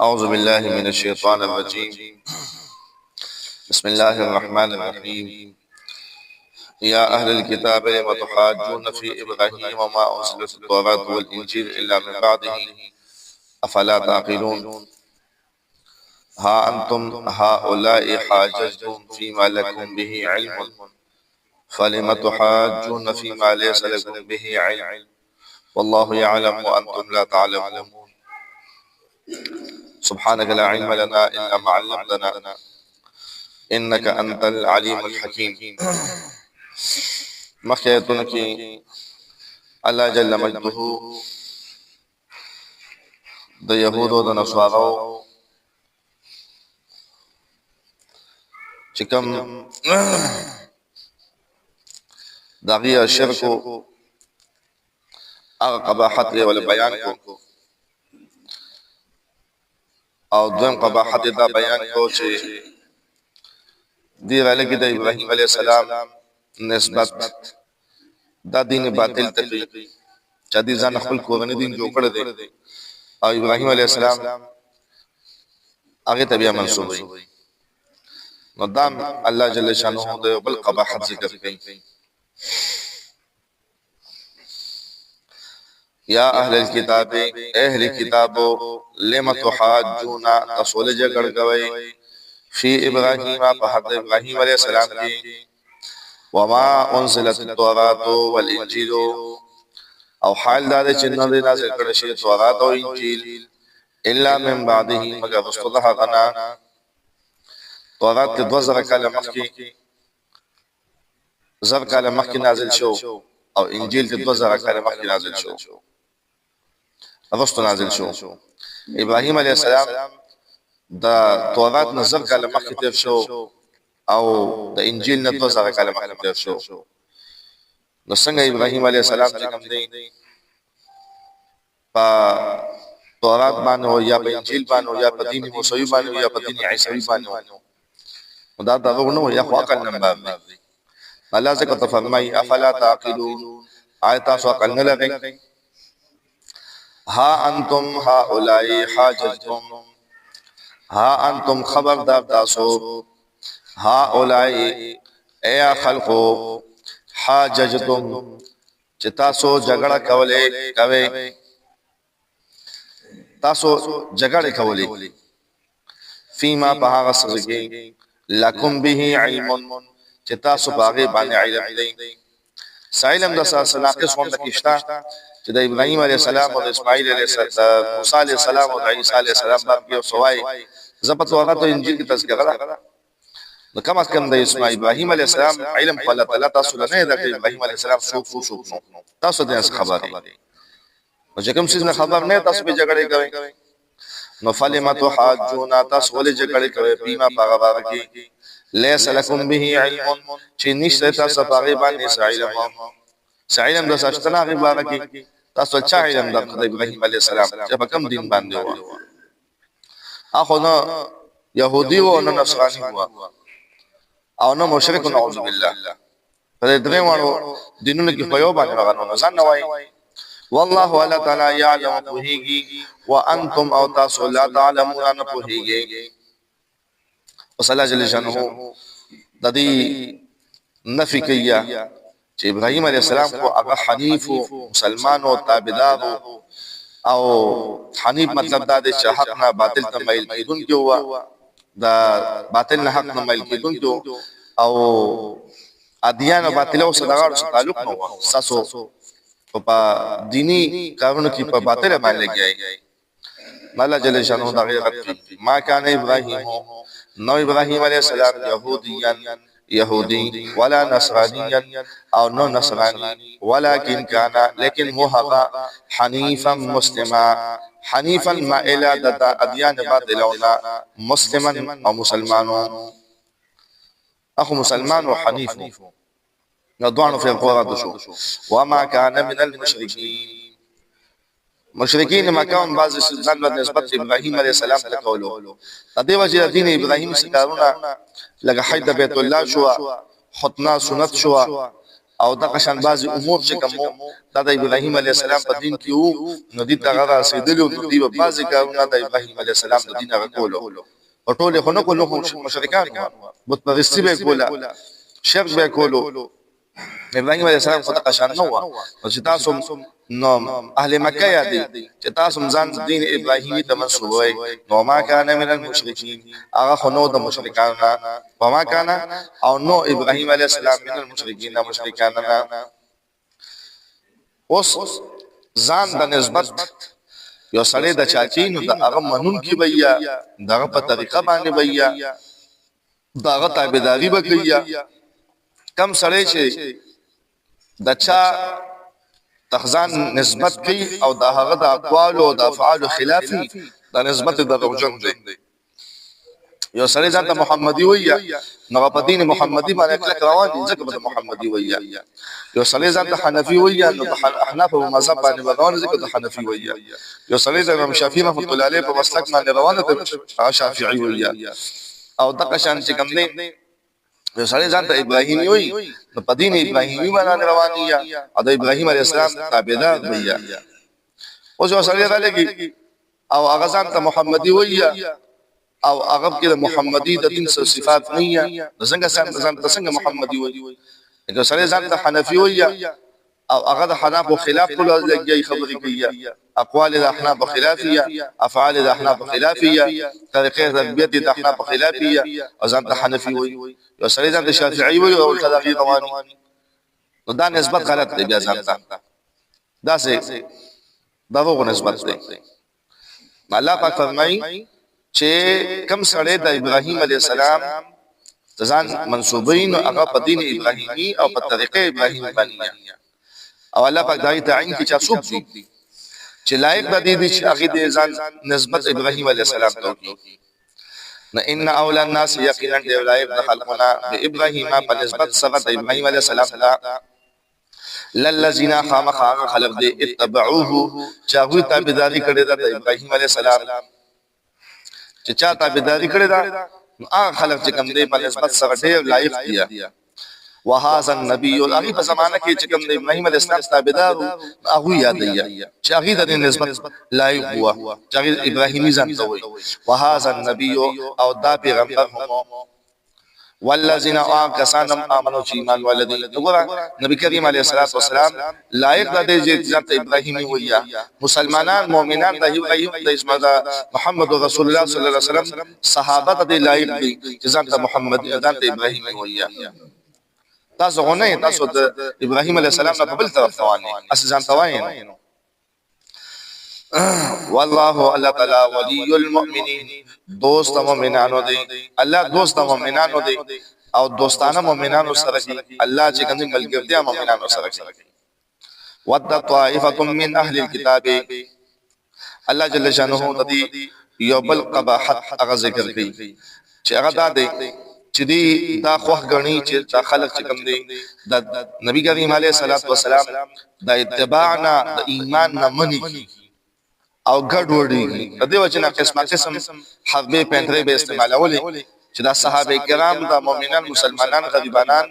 أعوذ بالله من الشيطان الرجيم. بسم الله الرحمن الرحيم. يا أهل الكتاب لم تحاجون في إبراهيم وما أنزلت التوراة والإنجيل إلا من بعده أفلا تعقلون. ها أنتم هؤلاء حاججتم فيما لكم به علم فلم تحاجون فيما ليس لكم به علم والله يعلم وأنتم لا تعلمون. سبحانك لا علم لنا إلا ما علمتنا إنك أنت العليم الحكيم. مخيتون کی الله جل مجده د يهودو د نصارو چکم داغی شرکو اغا قباحت ولا بیان کو او دویم قباحت دا بیان کو چې دی غلط کی د ابراهیم علیہ السلام نسبت دا دین باطل ته چا دي ځان خپل کورنۍ دین جوړ کړی دی او ابراهیم علیہ السلام هغه ته بیا منسوب وي. نو دام الله جل شانه د بل قباحت ذکر کوي. یا اهل الكتاب اهل کتابو لم تحاجون تصول جګړ کوي فی ابراهیم په حق ابراهیم علیہ السلام کی وما انزلت التوراة والانجیل او حال دا چې نه نازل کړي شي تورات او انجیل الا من بعده مگر رسولها غنا. تورات د 2000 کاله مخکې زر کاله مخکې نازل شو او انجیل د 2000 کاله مخکې نازل شو رسول نازل شو. ابراهیم علیہ السلام دا تورات نظر کاله مخکې تیر شو او د انجیل نه 2000 کاله مخکې تیر شو. نو څنګه ابراهیم علیہ السلام چې کوم دی په تورات باندې او یا په انجیل باندې او یا په دین موسی باندې او یا په دین عیسی باندې دا دغه نو یا خو عقل نمبر دی. الله څخه تفرمای افلا تعقلون آیات سو عقل نه لګی. ها انتم هؤلاء حاججتم ها انتم خبردار تاسو هؤلاء اے خلقو حاججتم چې تاسو جګړه کوي تاسو جګړه کوي فيما بهغه سږي لکم به علم چې تاسو باغې باندې علم دی. سائلم د سلاقه څوم د کیشتا چې د ابراهیم علیه السلام او د اسماعیل علیه السلام موسی علیه السلام او عیسی علیه السلام باندې سوای زپت وغه ته انجیل کی تذکرہ ده. نو کم از کم د اسماعیل ابراهیم علیه السلام علم په الله تعالی تاسو نه ده د ابراهیم علیه السلام شوق نو تاسو د خبر دي او چې کوم څه نه خبر نه تاسو به جګړه کوي. نو فلما تحاجون تاسو ولې جګړه کوي بیما پاغه کې ليس لكم به علم چې نشته تاسو پاغه باندې علم د ساشتنا غبره کې تاسو چا علم د ابراهیم علیه السلام چې په کوم دین باندې و اخو نو يهودي و نو نصراني و او نو مشرک نعوذ بالله په دې وانه دینونو کې په یو باندې غنو ځان نوای والله ولا تعالی يعلم بهيږي وانتم او تاسو لا تعلمون ان بهيږي. وصلی جل شانه د دې نفي کیا چې ابراهيم عليه السلام کو هغه حنیف او مسلمان او تابعدار او حنیف مطلب دا د حق نه باطل ته مایل کیدون کې هوا دا باطل نه حق نه مایل کیدون کې او ادیان باطل او صدقات تعلق نه هوا ساسو په دینی کارونو کې په باطل باندې لګیای. الله جل شانه دا غیرت ما کان ابراهیم نو ابراهیم علیہ السلام یهودی ولا نصرانی او نو نصرانی ولكن كان لیکن هو هغه حنیفا مسلما حنیفا مائلا د ادیان باطلونا مسلما او مسلمانو اخو مسلمان او حنیف نضوان في القرى شو وما كان من المشركين مشرکین مکه بعض ځان له نسبت ابراهیم علیه السلام ته کولو د دې وجه دین ابراهیم سکارونه لکه حج بیت الله شو ختنه سنت شو او د قشان بعض امور چې کوم د ابراهيم عليه السلام په دین کې وو نو دي ته رسیدلو نو دي بعض کارونه د ابراهيم عليه السلام د دین غوړو او ټول خو نه کولو مشرکان بت پرستی به کولا شرک به کولو ابراهيم عليه السلام خدای قشان نو او چې تاسو نو اهل مکه یادي چې تاسو ځان دین ابراهيمي ته منسوب وي نو ما کان من المشرکین هغه خو نو د مشرکان نه وما کان او نو ابراهيم عليه السلام من المشرکین مشرکان نه اوس ځان د نسبت یو سړی د چاچی نو د هغه منون کی بیا دغه په طریقه باندې بیا دغه تابعداري وکیا کم سړی چې دچا تخزان نسبت کوي او د هغه د اقوال او د افعال خلافي د نسبت د دروژن دی یو سړی ځان ته محمدي وایي نو په دین محمدي باندې کلک روان دي ځکه په محمدي وایي یو سړی ځان ته حنفي وایي نو په احناف او مذهب باندې روان ځکه د حنفي وایي یو سړی ځان امام شافعي رحمۃ اللہ علیہ په مسلک باندې روان دي شافعي وایي او دغه شان چې کوم نه یو سړی ځان ته ابراهيمي وایي نو په دین ابراهيمي باندې روان دي او د ابراهيم عليه السلام تابعدار وایي او یو سړی راځي او هغه ځان ته محمدي وایي او هغه کې د محمدي د دین صفات نه یا څنګه محمدي وایي که سړی ځان ته حنفي وایي او هغه د حناف خلاف کول لګي خبرې کوي اقوال د احناف خلافيه افعال د احناف خلافيه طریقې تربیت د احناف خلافيه او ځان ته حنفي وایي یو سړی ځان ته شافعي وایي او تداغي رواني نو دا نسبت غلط دی بیا ځان ته دا څه دغه نسبت دی الله پاک فرمایي چې کم سړی د ابراهيم عليه السلام ځان منسوبین او هغه په دین ابراهيمي او په طریقې ابراهيمي باندې او الله پاک دای تعین کی چا څوک دي چې لایق د دې چې هغه د ځان نسبت ابراهيم عليه السلام ته کوي نه ان اول الناس یقینا د لایق د خلقنا د ابراهيم په نسبت سره د ابراهيم عليه السلام ته للذین خامخ خلق دې اتبعوه چاغوی تابعداري کړې ده د ابراهيم عليه السلام چې چا تابعداري کړې ده هغه خلق چې کوم دې په نسبت سره ډېر لایق دي وهذا النبي الاغي په زمانہ کې چې کوم د ابراهيم عليه السلام تابعدار هغه یاد دی چې هغه د نسبت لایق هوا چې ابراهيمي ځان ته وي وهذا النبي او دا پیغمبر هم والذین آمنوا آمنوا ایمان والذین وګوره نبی کریم علیه الصلاۃ والسلام لایق د دې ذات ابراهیمی ویا مسلمانان مؤمنان د ابراهیم د اسمه محمد رسول الله صلی الله علیه وسلم صحابه د لایق دي چې ذات محمد ذات ابراهیمی ویا تاسو غونه تاسو د ابراهیم علیه السلام په بل طرف روانه اس ځان توای والله الله تعالی ولی المؤمنین دوست مؤمنانو دی الله دوست مؤمنانو دی او دوستانه مؤمنانو سره دی الله چې کوم ملګرتیا مؤمنانو سره کوي ود طائفه من اهل الكتاب الله جل شانه د دې یو بل قباحت هغه ذکر کوي چې هغه دا دی چې دی دا خوخ غنی چې دا خلق چې کوم دی د نبی کریم علیه الصلاۃ والسلام د اتباعنا د ایمان نه منی او ګډ وډي د دې وجنه قسم حربې پندرې به استعمالولې چې دا صحابه کرام د مؤمنان مسلمانان غریبانان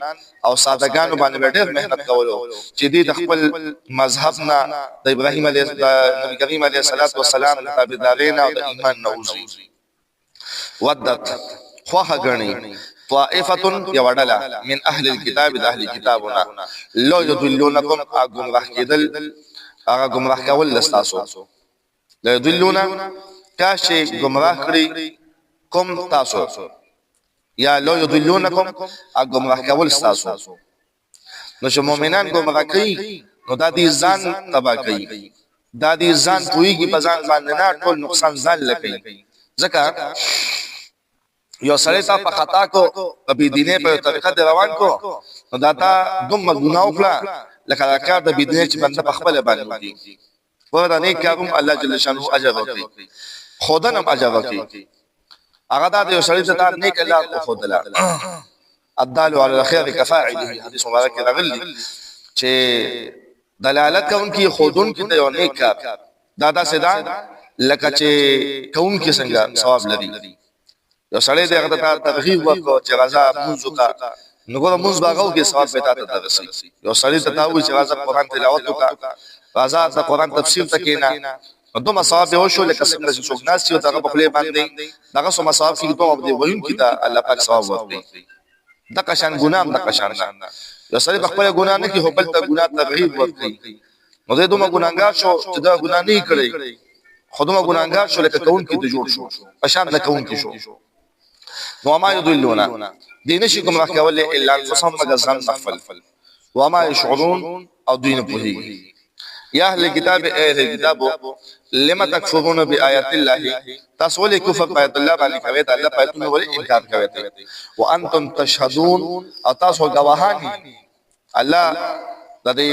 او سادهګانو باندې ډېر مهنت کولو چې دې د خپل مذهب نه د ابراهيم عليه نبی کریم عليه الصلاه والسلام تابعدارین او د ایمان نوزي ودت خوخه غني طائفه يودلا من اهل الكتاب د اهل کتابنا لو يضلونكم اغمراه کېدل هغه گمراه کول لستاسو لا يضلون کاشي گمراه کړی کوم تاسو یا لو يضلونکم گمراه کول تاسو نو چې مؤمنان گمراه کوي نو د دې ځان تبا کوي د دې ځان پويږي په ځان باندې نه ټول نقصان ځان لکوي ځکه یو سړی تا په خطا کو په دینه په طریقه روان کو نو دا تا دومره ګناه وکړه لکه کار د دینه چې بنده په خپل باندې کوي ورته نه کوم الله جل شانه اجر ورکړي خدانم اجر ورکړي هغه دا یو سړی ته نیک الله خدلا الدال على الخير كفاعله حدیث مبارک راغلی چې دلالت کوونکی خودون کې یو نیک کار دادا سدا لکه چې کوونکی څنګه ثواب لري یو سړی دغه ته ترغیب ورکړي چې غزا موضوع کا نو ګور موږ باغو کې ثواب به تاسو ته رسي یو سړی ته تاوي چې راځه قرآن تلاوت وکړه راځه د قرآن تفسیر ته کېنا دوه ثواب به وشو لکه څنګه چې څوک ناس چې هغه په خپل باندې دغه سم ثواب کې دوه دی وایي چې دا الله پاک ثواب ورکړي د قشان ګناه د قشان یو سړی په خپل ګناه نه کې هبل ته ګناه ترغیب ورکړي نو دې دوه ګناګار شو چې دا ګناه نه کړی خودمه ګناګار شو لکه کون کې د جوړ شو قشان د کون کې شو نو ما يضلون دین شي کوم راکول الا انفسهم مگر ځان مغفل وما يشعرون او دین په یا اهل کتاب اهل کتابو لما تکفرون بآیات الله تاسو ولې کفر په آیات الله باندې کوي ته الله پاتونه ولې انکار کوي وانتم تشهدون او تاسو گواهان الله د دې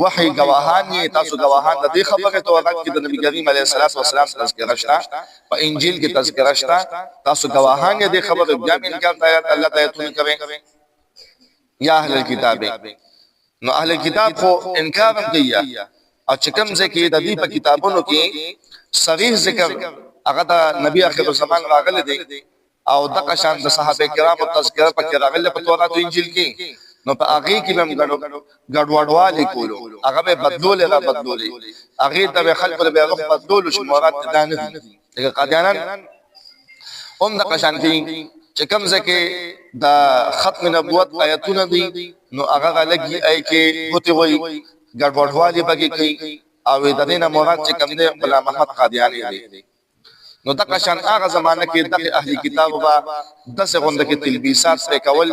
وحي گواهان تاسو گواهان د دې خبره ته وخت کې د نبی کریم علیه الصلاۃ والسلام تذکرہ شته په انجیل کې تذکرہ شته تاسو گواهان دې خبره بیا انکار ته الله تعالی کوي یا اهل الكتاب نو اهل الكتاب خو انکار کوي او چې کوم ځکه د دې په کتابونو کې صریح ذکر هغه د نبی اخر زمان راغله دي او د قشان د صحابه کرامو تذکرہ په کې راغله په تورات او انجیل کې نو په هغه کې هم ګډوډوالي کولو هغه به بدلول را بدلول هغه ته خلکو به هغه بدلول شو مراد ده نه دي قادیانان هم د قشان کې چې کوم ځکه د ختم نبوت آیتونه دي نو هغه لګي ای کې هوته وي ګډوډوالي بګي کوي او د دې نه مراد چې کوم دی غلام محمد قادیانی دی نو د قشان هغه زمانه کې د اهلی کتاب با د څه غونډه کې تلبیسات په کول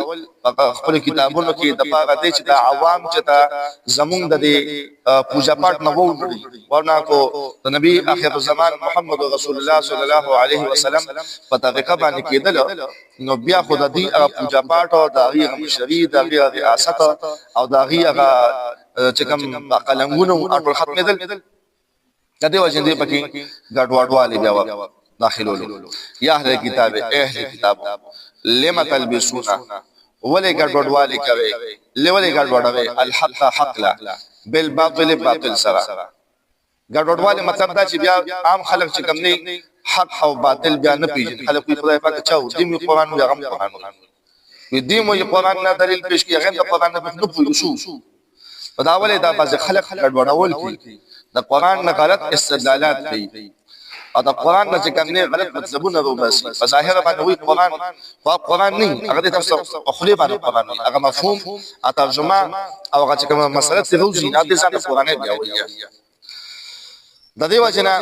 خپل کتابونو کې د پاره دي چې د عوام چې دا زمونږ د پوجا پاٹ نه ووري ورنه کو د نبی اخر زمان محمد رسول الله صلی الله علیه وسلم په طریقه باندې کېدل نو بیا خود دې پوجا پاٹ او د هغه مشری د ریاست او د هغه چې کوم قلمونو اټول ختمېدل د دې وجه دې پکې ګډوډوالي بیا داخلولو یا اهل کتاب اهل کتاب لما تلبسون ولې ګډوډوالي کوي لولې ګډوډوي الحق حق لا بالباطل باطل سره ګډوډوالي مطلب دا چې بیا عام خلک چې کوم نه حق او باطل بیا نه پیژني خلک په خدای پاک چاو دې قرآن او هغه قرآن دې مو قرآن نه دلیل پیش کیږي هغه قرآن نه پوښو شو په دا ولې دا بعض خلک ګډوډول کوي د قرآن نه غلط استدلالات کوي او د قرآن نه چې کوم نه غلط مطلبونه وباسي په ظاهر باندې وي قرآن نه هغه تاسو په خلی باندې قرآن هغه مفهوم او ترجمه او هغه چې کوم مسله ته روزي نه د ځان قرآن بیا وایي د دې وجنه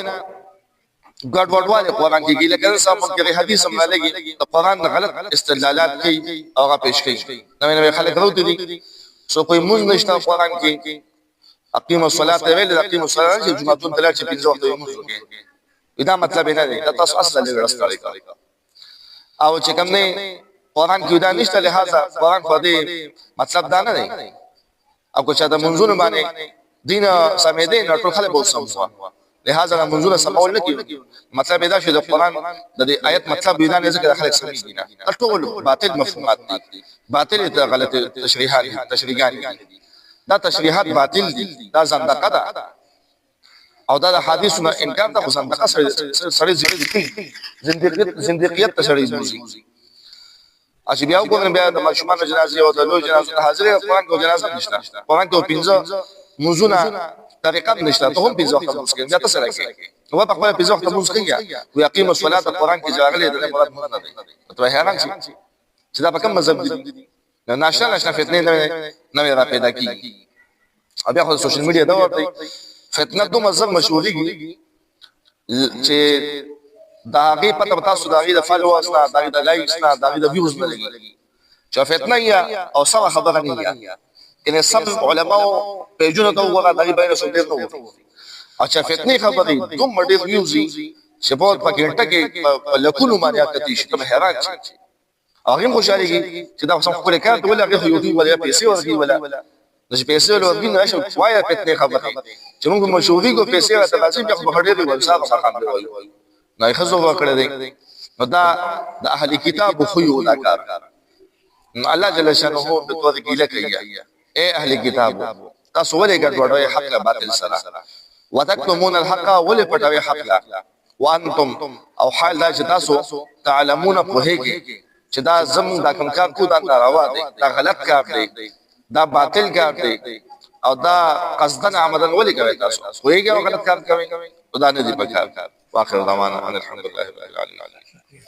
ګډوډواله قرآن کې لکه څنګه کې حدیث هم لګي د قرآن نه غلط استدلالات کوي او هغه پیش کوي نو خلک راوته دي سو کوئی موږ نشته قرآن کې اقیم الصلاه ویل اقیم الصلاه چې جمعه ته تل چې پنځه وخت موږ وکړي دا مطلب نه دی دا تاسو اصل لري او چې کوم نه قرآن کې دا نشته لہذا قرآن خو دې مطلب دا نه دی او کو چې دا منځونه باندې دین سمې دي نو ټول خلک به سموا لہذا منځونه سمول نه کیږي مطلب دا چې د قرآن د دې آیت مطلب دا نه ځکه خلک سمې دي نه ټول باطل مفهومات دي باطل ته غلط تشریحات دا تشریحات باطل دي دا زندقه ده او دا حدیثونه انکار ته زندقه سره زندقیت ته سره دي اچې بیا وګورئ بیا د مشمن جنازه او د لوی جنازه حاضر قرآن کو جنازه نشته قرآن کو پنځه موضوعونه طریقه نشته ته هم پنځه وخت مسکین دا څه راځي نو په خپل پنځه وخت مسکین او یقیم الصلاه قرآن کې ځاغلي د مراد نه دی ته حیران شي چې دا په کوم مذهب دي نو ناشنا فتنه نه را پیدا کیږي او بیا خو سوشل میډیا دا ورته فتنه دو مذهب مشهوري چې داغي پته تاسو داغي د فالوورز نه داغي د لایکس نه داغي د ویوز نه لګي چې فتنه یا او سم خبره نه یا ان سم علماء پیجونه ته وګورئ داغي باندې څه ډیر نو اچھا فتنه خبرې دوم ډیر ویوزي چې په پاکټه کې لکونو باندې کتی شي کوم حیران شي هغه خوشاليږي چې دا څنګه خپل کار ته ولګي خو یوټیوب ولا پیسې ورګي ولا د پیسې ورګي نه شو وايي فتنه خبرې چې موږ مشهوري کو پیسې راته لازم بیا خو هډې دی ولصاق خان دی وایي نه خزو وکړه دی نو دا د اهل کتاب خو یو دا کار الله جل شانه په توګه کې لکه اے اهل کتاب تاسو ولې ګډوډوي حق باطل سره وتکتمون الحق ولې پټوي حق وانتم او حال دا چې تاسو تعلمون په هیګي چې دا زمون دا کوم کار کو دا ناروا دی دا غلط کار دی دا باطل کار دی او دا قصدن عمدن ولي کوي تاسو خوېږي او غلط کار کوي دا نه دی پکار واخر دعوانا الحمدلله رب العالمین